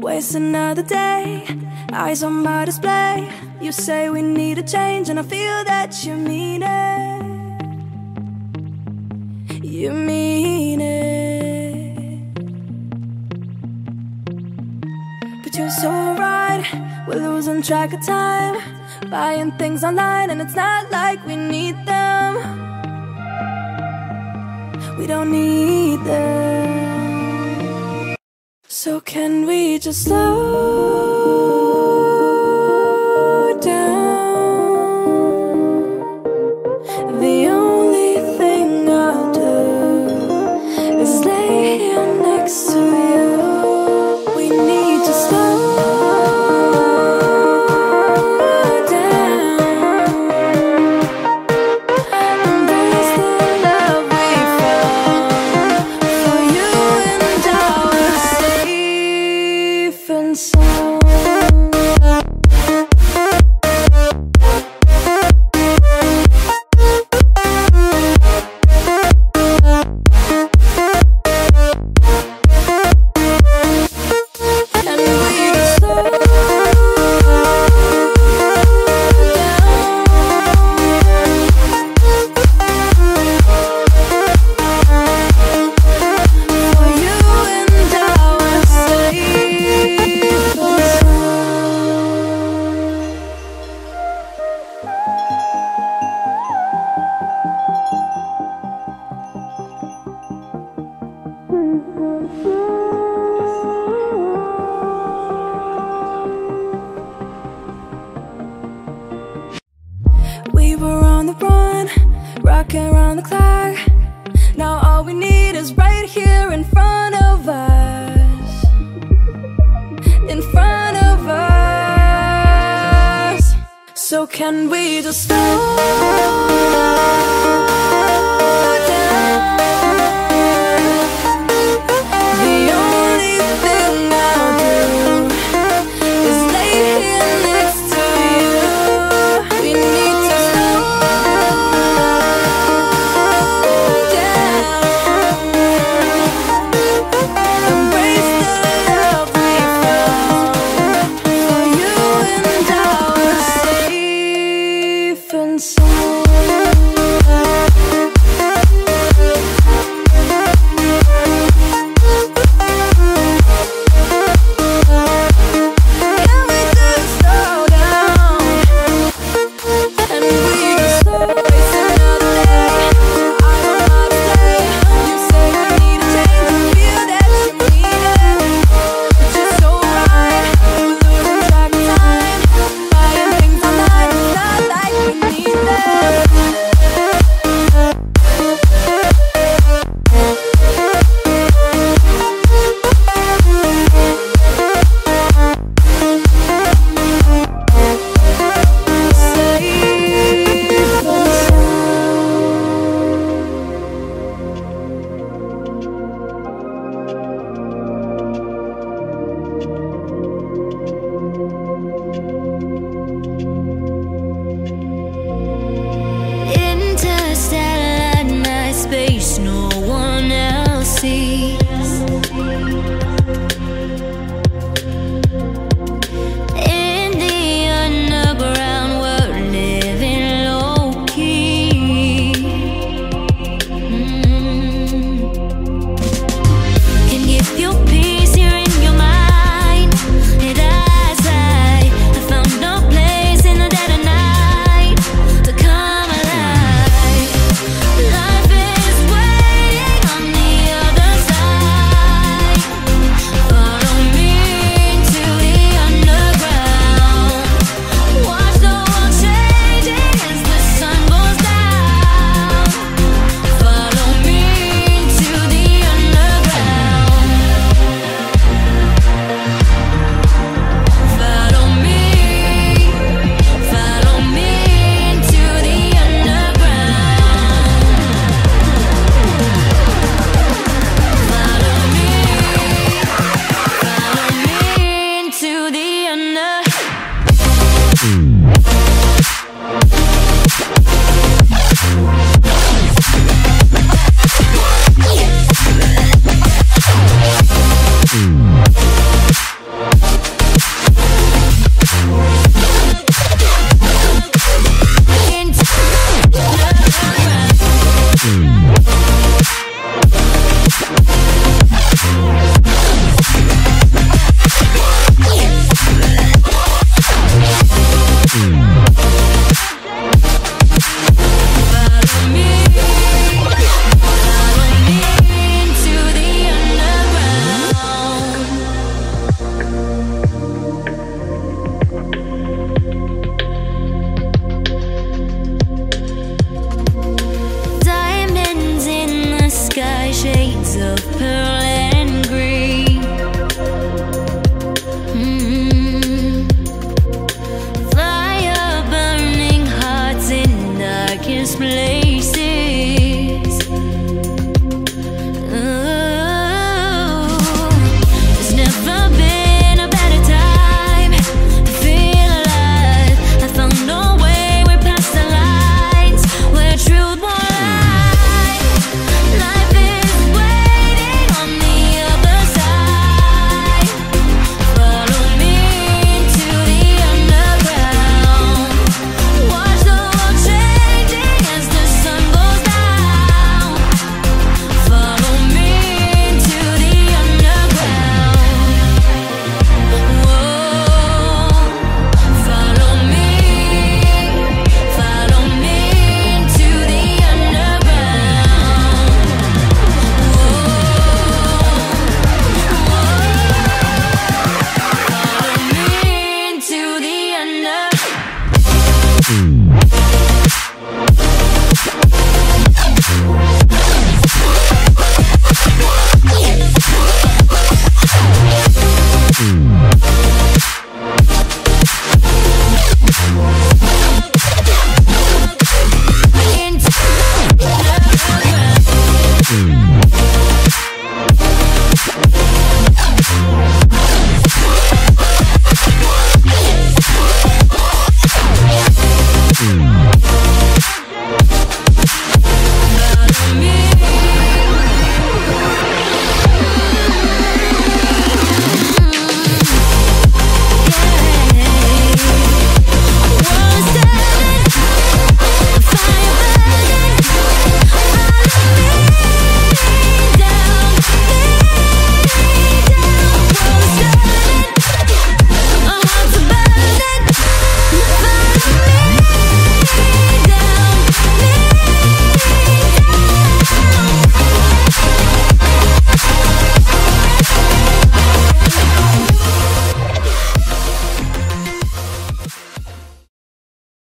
Waste another day, eyes on my display. You say we need a change and I feel that you mean it. You mean it. But you're so right, we're losing track of time, buying things online and it's not like we need them. We don't need them. So can we just slow down? The only thing I'll do is lay here next to you. We need to slow down. Embrace the love we found. For you and I were safe and sound. And we just slow down. For you and I were safe and we were on the run, rocking around the clock. Now all we need is right here in front of us. In front of us. So can we just slow